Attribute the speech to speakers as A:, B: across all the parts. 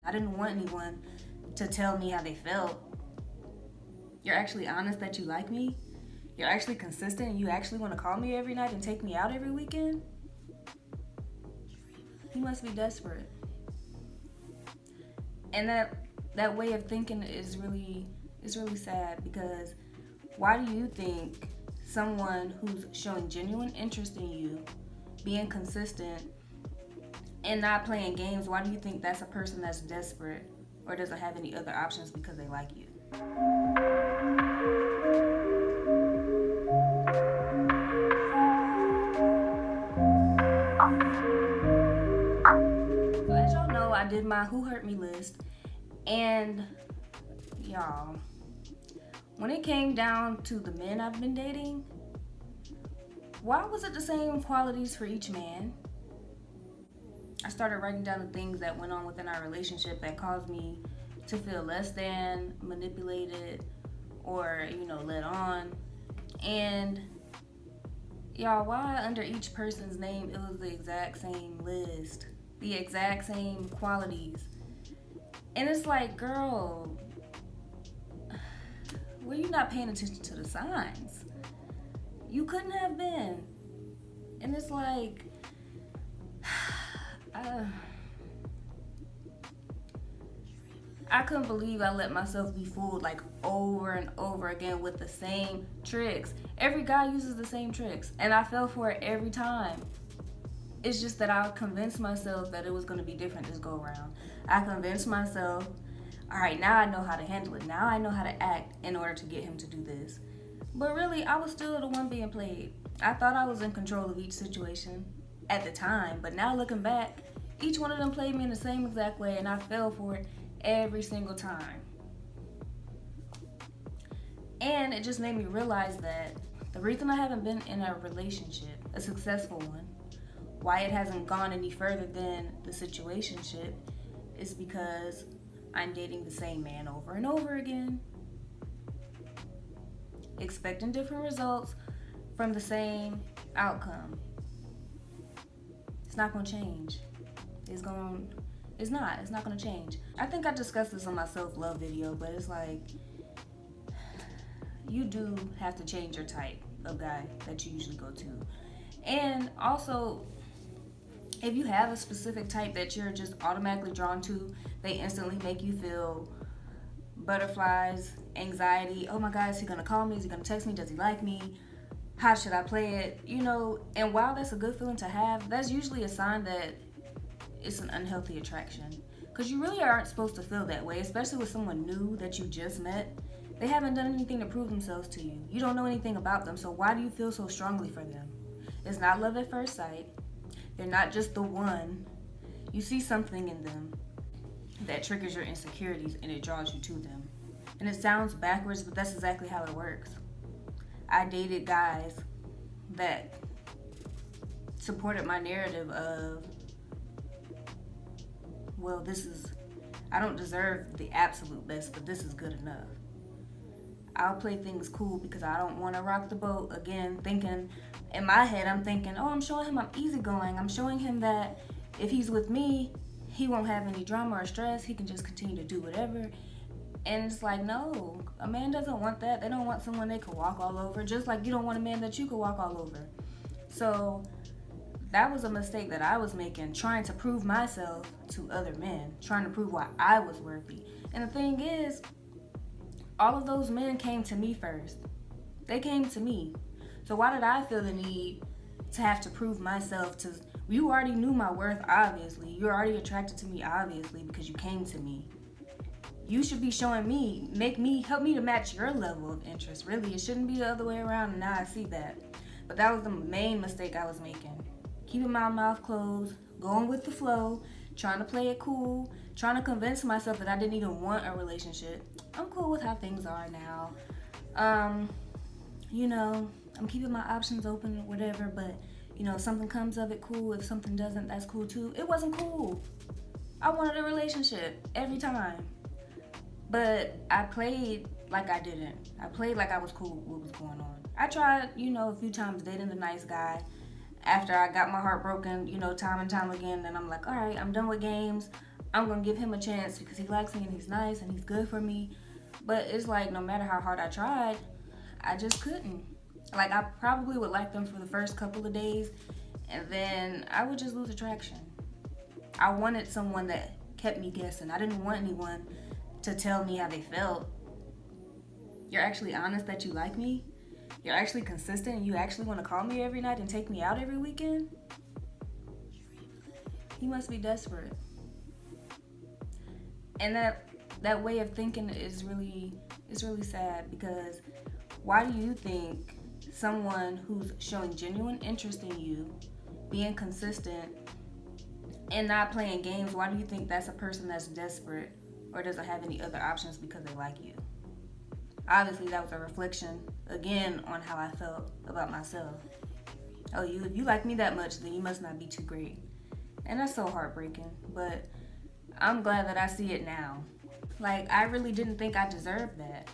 A: I didn't want anyone to tell me how they felt. You're actually honest that you like me? You're actually consistent and you actually want to call me every night and take me out every weekend? He must be desperate. And that way of thinking is really sad, because why do you think someone who's showing genuine interest in you, being consistent, and not playing games, why do you think that's a person that's desperate or doesn't have any other options because they like you? So as y'all know, I did my Who Hurt Me list, and y'all, when it came down to the men I've been dating, why was it the same qualities for each man? I started writing down the things that went on within our relationship that caused me to feel less than, manipulated, or, led on. And y'all, why under each person's name it was the exact same list, the exact same qualities. And it's like, girl, were you not paying attention to the signs? You couldn't have been. And it's like, I couldn't believe I let myself be fooled like over and over again with the same tricks. Every guy uses the same tricks, and I fell for it every time. It's just that I convinced myself that it was going to be different this go around. I convinced myself, all right, now I know how to handle it. Now I know how to act in order to get him to do this. But really, I was still the one being played. I thought I was in control of each situation at the time, but now looking back, each one of them played me in the same exact way, and I fell for it every single time. And it just made me realize that the reason I haven't been in a relationship, a successful one, why it hasn't gone any further than the situationship, is because I'm dating the same man over and over again, expecting different results from the same outcome. It's not going to change. It's not going to change. I think I discussed this on my self-love video, but it's like, you do have to change your type of guy that you usually go to. And also, if you have a specific type that you're just automatically drawn to, they instantly make you feel butterflies, anxiety. Oh my God, is he gonna call me? Is he gonna text me? Does he like me? How should I play it? And while that's a good feeling to have, that's usually a sign that it's an unhealthy attraction. Because you really aren't supposed to feel that way, especially with someone new that you just met. They haven't done anything to prove themselves to you. You don't know anything about them, so why do you feel so strongly for them? It's not love at first sight. They're not just the one. You see something in them that triggers your insecurities and it draws you to them. And it sounds backwards, but that's exactly how it works. I dated guys that supported my narrative of, well, I don't deserve the absolute best, but this is good enough. I'll play things cool because I don't want to rock the boat. Again, thinking, in my head, I'm thinking, oh, I'm showing him I'm easygoing. I'm showing him that if he's with me, he won't have any drama or stress. He can just continue to do whatever. And it's like, no, a man doesn't want that. They don't want someone they can walk all over, just like you don't want a man that you can walk all over. So that was a mistake that I was making, trying to prove myself to other men, trying to prove why I was worthy. And the thing is, all of those men came to me first. They came to me. So why did I feel the need to have to prove myself to... You already knew my worth, obviously. You're already attracted to me, obviously, because you came to me. You should be showing me, help me to match your level of interest. Really, it shouldn't be the other way around, and now I see that. But that was the main mistake I was making. Keeping my mouth closed, going with the flow, trying to play it cool, trying to convince myself that I didn't even want a relationship. I'm cool with how things are now. I'm keeping my options open or whatever, but, if something comes of it, cool. If something doesn't, that's cool too. It wasn't cool. I wanted a relationship every time. But I played like I didn't. I played like I was cool with what was going on. I tried, a few times dating the nice guy. After I got my heart broken, time and time again, then I'm like, all right, I'm done with games. I'm gonna give him a chance because he likes me and he's nice and he's good for me. But it's like no matter how hard I tried, I just couldn't. Like I probably would like them for the first couple of days, and then I would just lose attraction. I wanted someone that kept me guessing. I didn't want anyone to tell me how they felt. You're actually honest that you like me? You're actually consistent and you actually want to call me every night and take me out every weekend? He must be desperate. And that way of thinking is really sad because why do you think someone who's showing genuine interest in you, being consistent, and not playing games, why do you think that's a person that's desperate or doesn't have any other options because they like you? Obviously, that was a reflection, again, on how I felt about myself. Oh, if you like me that much, then you must not be too great. And that's so heartbreaking, but I'm glad that I see it now. Like, I really didn't think I deserved that.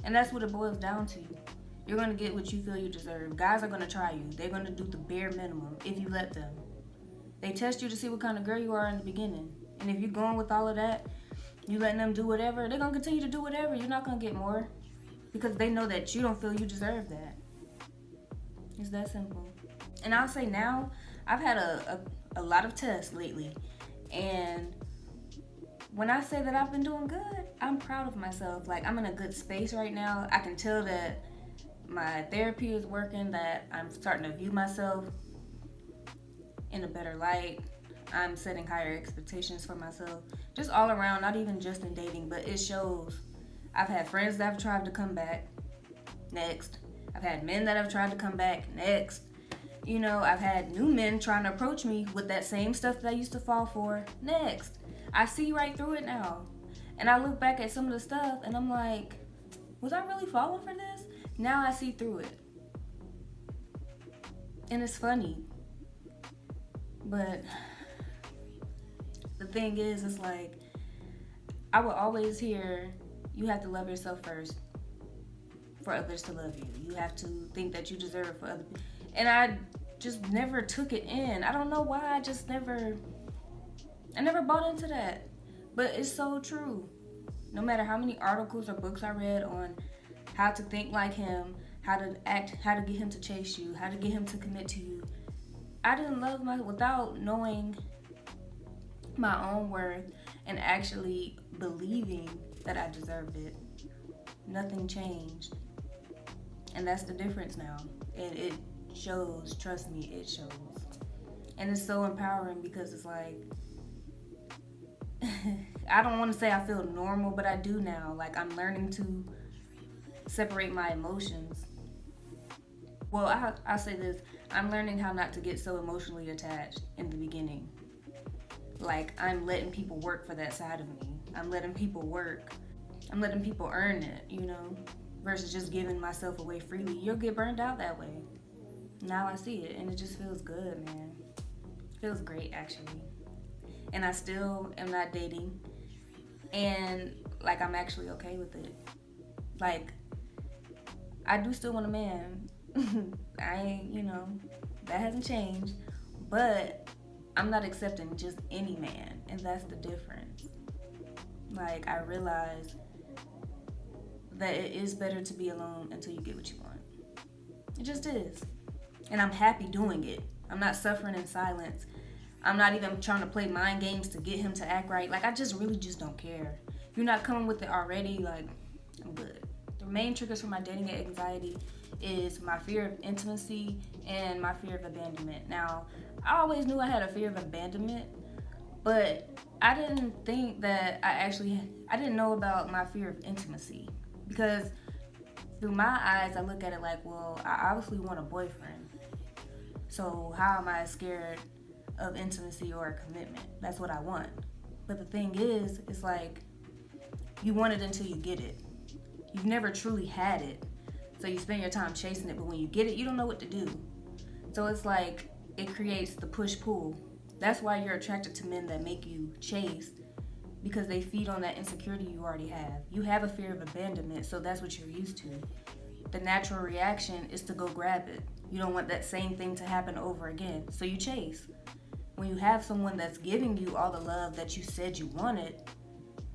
A: And that's what it boils down to. You're going to get what you feel you deserve. Guys are going to try you. They're going to do the bare minimum if you let them. They test you to see what kind of girl you are in the beginning. And if you're going with all of that, you letting them do whatever, they're going to continue to do whatever. You're not going to get more because they know that you don't feel you deserve that. It's that simple. And I'll say now, I've had a lot of tests lately. And when I say that I've been doing good, I'm proud of myself. Like, I'm in a good space right now. I can tell that my therapy is working, that I'm starting to view myself in a better light. I'm setting higher expectations for myself. Just all around, not even just in dating, but it shows. I've had friends that have tried to come back. Next. I've had men that have tried to come back. Next. You know, I've had new men trying to approach me with that same stuff that I used to fall for. Next. I see right through it now. And I look back at some of the stuff and I'm like, was I really falling for this? Now I see through it. And it's funny. But the thing is, it's like, I will always hear, you have to love yourself first for others to love you. You have to think that you deserve it for other people. And I just never took it in. I don't know why. I never bought into that. But it's so true. No matter how many articles or books I read on how to think like him, how to act, how to get him to chase you, how to get him to commit to you, I didn't love without knowing my own worth and actually believing that I deserved it. Nothing changed. And that's the difference now. And it shows, trust me, it shows. And it's so empowering because it's like, I don't want to say I feel normal, but I do now. Like, I'm learning to separate my emotions. Well, I'll say this. I'm learning how not to get so emotionally attached in the beginning. Like, I'm letting people work for that side of me. I'm letting people work. I'm letting people earn it, you know, versus just giving myself away freely. You'll get burned out that way. Now I see it, and it just feels good, man. It feels great, actually. And I still am not dating. And, like, I'm actually okay with it. Like, I do still want a man. I ain't, you know, that hasn't changed. But I'm not accepting just any man. And that's the difference. Like, I realize that it is better to be alone until you get what you want. It just is. And I'm happy doing it. I'm not suffering in silence. I'm not even trying to play mind games to get him to act right. Like, I just really just don't care. If you're not coming with it already, like, I'm good. The main triggers for my dating anxiety is my fear of intimacy and my fear of abandonment. Now, I always knew I had a fear of abandonment, but I didn't think that I didn't know about my fear of intimacy. Because through my eyes, I look at it like, well, I obviously want a boyfriend. So how am I scared of intimacy or a commitment? That's what I want. But the thing is, it's like, you want it until you get it. You've never truly had it. So you spend your time chasing it, but when you get it, you don't know what to do. So it's like, it creates the push-pull. That's why you're attracted to men that make you chase, because they feed on that insecurity you already have. You have a fear of abandonment, so that's what you're used to. The natural reaction is to go grab it. You don't want that same thing to happen over again, so you chase. when you have someone that's giving you all the love that you said you wanted,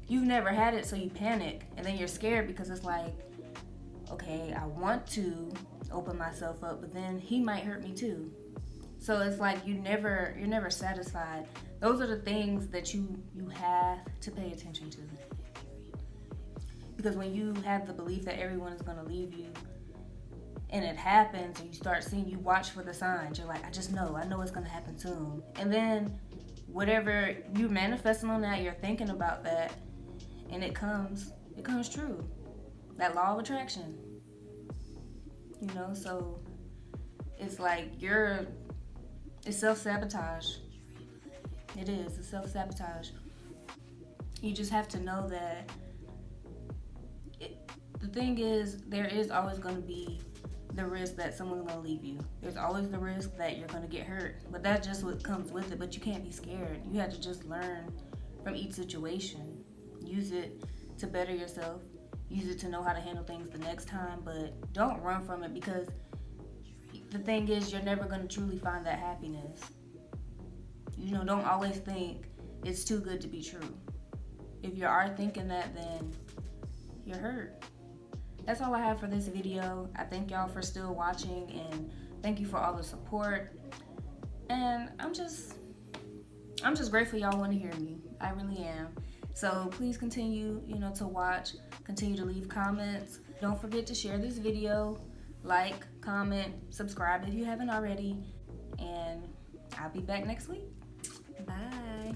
A: you've never had it, so you panic. And then you're scared because it's like, okay, I want to open myself up, but then he might hurt me too. So it's like you're never satisfied. Those are the things that you have to pay attention to. Because when you have the belief that everyone is going to leave you, and it happens, and you start seeing, you watch for the signs. You're like, I know it's going to happen soon. And then whatever you're manifesting on that, you're thinking about that, and it comes true. That law of attraction. So it's like it's self-sabotage. It is. It's self-sabotage. You just have to know that the thing is, there is always going to be the risk that someone's going to leave you. There's always the risk that you're going to get hurt. But that's just what comes with it. But you can't be scared. You have to just learn from each situation. Use it to better yourself. Use it to know how to handle things the next time. But don't run from it, because the thing is, you're never going to truly find that happiness. Don't always think it's too good to be true. If you are thinking that, then you're hurt. That's all I have for this video. I thank y'all for still watching, and thank you for all the support. And I'm just grateful y'all want to hear me. I really am. So please continue, to watch, continue to leave comments. Don't forget to share this video, like, comment, subscribe if you haven't already, and I'll be back next week. Bye.